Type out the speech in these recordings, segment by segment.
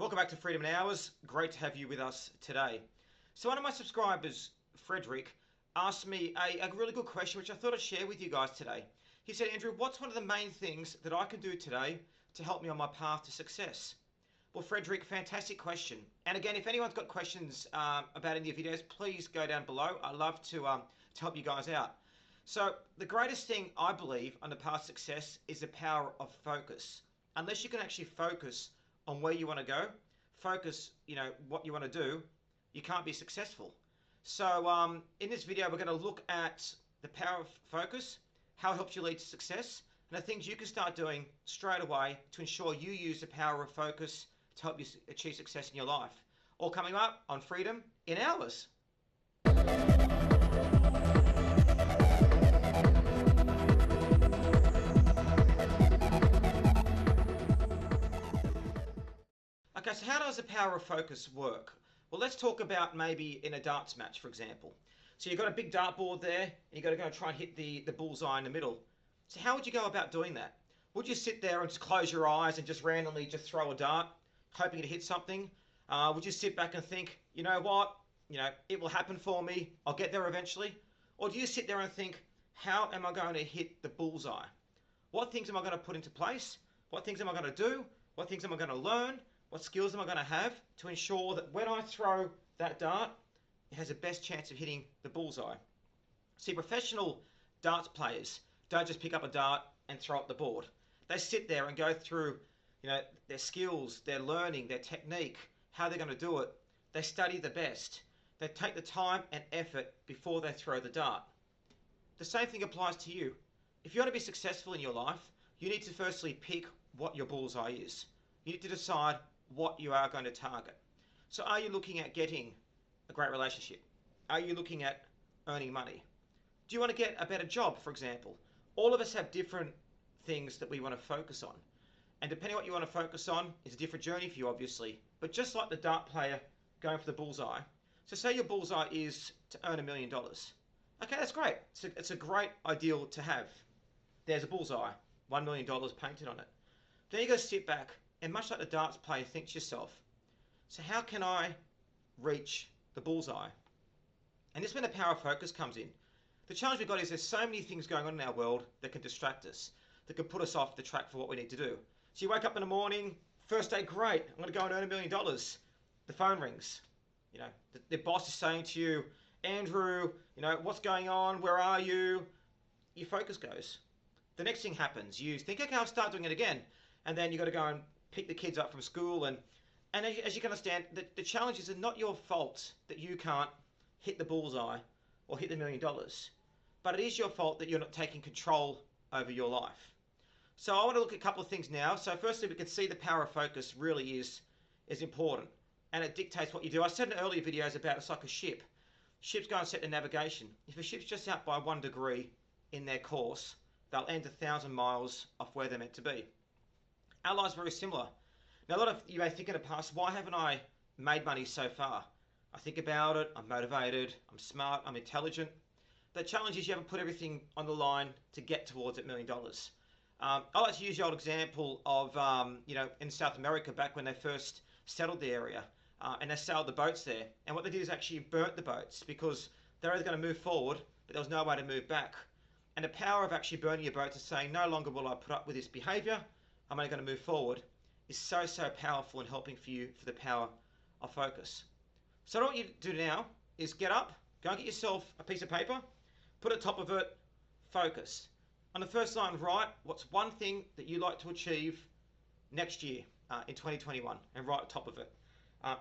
Welcome back to Freedom in Hours. Great to have you with us today. So one of my subscribers, Frederick, asked me a really good question which I thought I'd share with you guys today. He said, Andrew, what's one of the main things that I can do today to help me on my path to success? Well, Frederick, fantastic question. And again, if anyone's got questions about any of your videos, please go down below. I love to help you guys out. So the greatest thing I believe on the path to success is the power of focus. Unless you can actually focus on where you want to go, focus, what you want to do, you can't be successful. So in this video, we're going to look at the power of focus, how it helps you lead to success, and the things you can start doing straight away to ensure you use the power of focus to help you achieve success in your life. All coming up on Freedom in Hours. Okay, so how does the power of focus work? Well, let's talk about maybe in a darts match, for example. So you've got a big dartboard there, and you've got to go try and hit the bullseye in the middle. So how would you go about doing that? Would you sit there and just close your eyes and just randomly just throw a dart, hoping to hit something? Would you sit back and think, you know what, it will happen for me, I'll get there eventually? Or do you sit there and think, how am I going to hit the bullseye? What things am I going to put into place? What things am I going to do? What things am I going to learn? What skills am I going to have to ensure that when I throw that dart, it has the best chance of hitting the bullseye? See, professional darts players don't just pick up a dart and throw up the board. They sit there and go through, their skills, their learning, their technique, how they're going to do it. They study the best. They take the time and effort before they throw the dart. The same thing applies to you. If you want to be successful in your life, you need to firstly pick what your bullseye is. You need to decide what you are going to target. So are you looking at getting a great relationship? Are you looking at earning money? Do you want to get a better job, for example? All of us have different things that we want to focus on. And depending on what you want to focus on, it's a different journey for you, obviously. But just like the dart player going for the bullseye, so say your bullseye is to earn $1 million. Okay, that's great. It's a great ideal to have. There's a bullseye, $1 million painted on it. Then you go sit back, and much like the darts player, think to yourself, so how can I reach the bullseye? And this is when the power of focus comes in. The challenge we've got is there's so many things going on in our world that can distract us, that can put us off the track for what we need to do. So you wake up in the morning, first day, great, I'm going to go and earn $1 million. The phone rings. The boss is saying to you, Andrew, what's going on? Where are you? Your focus goes. The next thing happens. You think, okay, I'll start doing it again. And then you've got to go and pick the kids up from school. And as you can understand, the challenges are not your fault that you can't hit the bullseye or hit the $1 million. But it is your fault that you're not taking control over your life. So I want to look at a couple of things now. So firstly, we can see the power of focus really is important. And it dictates what you do. I said in earlier videos about it's like a ship. Ships go and set the navigation. If a ship's just out by 1 degree in their course, they'll end 1,000 miles off where they're meant to be. Our life's very similar. Now, a lot of you may think in the past, why haven't I made money so far? I think about it, I'm motivated, I'm smart, I'm intelligent. The challenge is you haven't put everything on the line to get towards that $1 million. I like to use the old example of, in South America, back when they first settled the area, and they sailed the boats there. And what they did is actually burnt the boats because they're either going to move forward, but there was no way to move back. And the power of actually burning your boats is saying, no longer will I put up with this behavior, I'm only going to move forward, is so powerful in helping for you for the power of focus. So what I want you to do now is get up, go and get yourself a piece of paper, put at the top of it, focus. On the first line, write what's one thing that you'd like to achieve next year in 2021, and write at the top of it.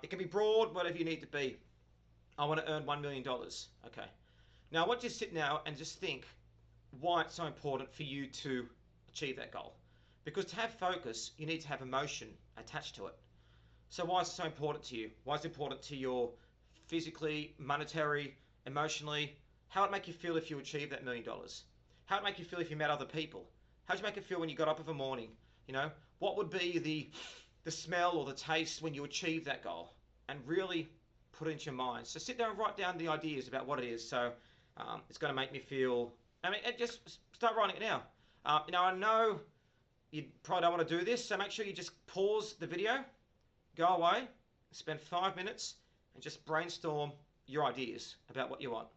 It can be broad, whatever you need to be. I want to earn $1 million. Okay. Now I want you to sit now and just think why it's so important for you to achieve that goal. Because to have focus, you need to have emotion attached to it. So why is it so important to you? Why is it important to your physically, monetary, emotionally? How would it make you feel if you achieved that $1 million? How would it make you feel if you met other people? How would you make it feel when you got up in the morning? What would be the smell or the taste when you achieved that goal? And really put it into your mind. So sit down and write down the ideas about what it is. So it's going to make me feel, just start writing it now. I know you probably don't want to do this, so make sure you just pause the video, go away, spend 5 minutes, and just brainstorm your ideas about what you want.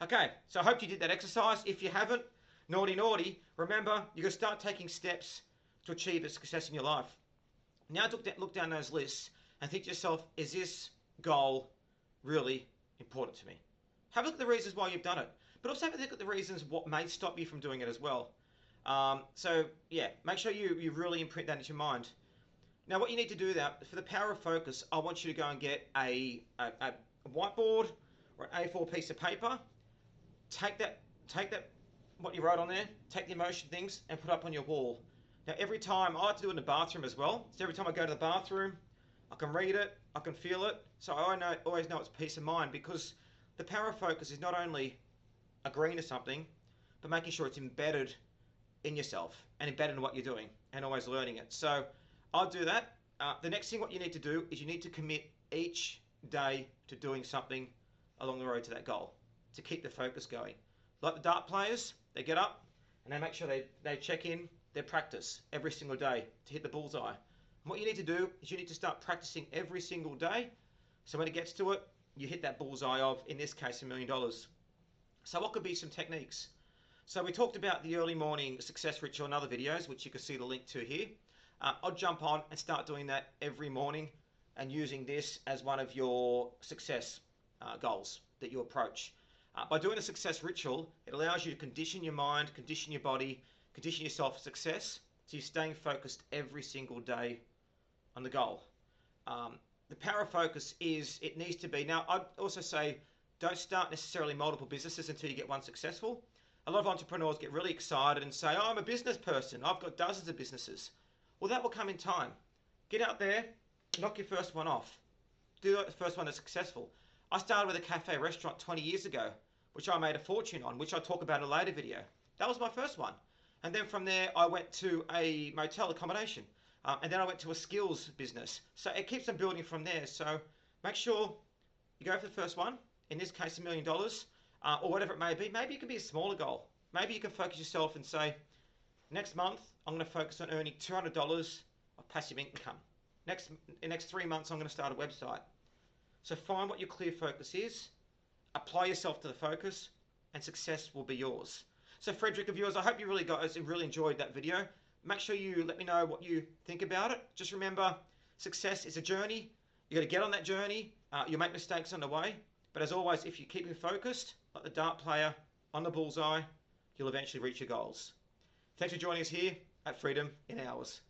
Okay, so I hope you did that exercise. If you haven't, naughty, remember, you're going to start taking steps to achieve a success in your life. Now look down those lists and think to yourself, is this goal really important to me? Have a look at the reasons why you've done it, but also have a look at the reasons what may stop you from doing it as well. So yeah, make sure you really imprint that into your mind. Now what you need to do that, for the power of focus, I want you to go and get a whiteboard or an A4 piece of paper. Take that what you wrote on there, take the emotion things and put up on your wall. Now every time, I like to do it in the bathroom as well, so every time I go to the bathroom, I can read it, I can feel it, so I always know it's peace of mind, because the power of focus is not only agreeing to something, but making sure it's embedded in yourself and embedded in what you're doing and always learning it. So I'll do that. The next thing what you need to do is you need to commit each day to doing something along the road to that goal to keep the focus going. Like the dart players, they get up and they make sure they check in their practice every single day to hit the bullseye. And what you need to do is you need to start practicing every single day, so when it gets to it, you hit that bullseye of, in this case, $1 million. So what could be some techniques? So we talked about the early morning success ritual in other videos, which you can see the link to here. I'll jump on and start doing that every morning and using this as one of your success goals that you approach. By doing a success ritual, it allows you to condition your mind, condition your body, condition yourself for success, so you're staying focused every single day on the goal. The power of focus is, it needs to be, now I'd also say, don't start necessarily multiple businesses until you get one successful. A lot of entrepreneurs get really excited and say, oh, I'm a business person, I've got dozens of businesses. Well, that will come in time. Get out there, knock your first one off. Do the first one that's successful. I started with a cafe restaurant 20 years ago, which I made a fortune on, which I'll talk about in a later video. That was my first one. And then from there, I went to a motel accommodation. And then I went to a skills business. So it keeps on building from there. So make sure you go for the first one, in this case $1 million, or whatever it may be. Maybe it can be a smaller goal. Maybe you can focus yourself and say, next month, I'm going to focus on earning $200 of passive income. In the next 3 months, I'm going to start a website. So find what your clear focus is, apply yourself to the focus, and success will be yours. So Frederick and viewers, I hope you really enjoyed that video. Make sure you let me know what you think about it. Just remember, success is a journey. You got to get on that journey. You'll make mistakes on the way. But as always, if you keep it focused, like the dart player on the bullseye, you'll eventually reach your goals. Thanks for joining us here at Freedom in Hours.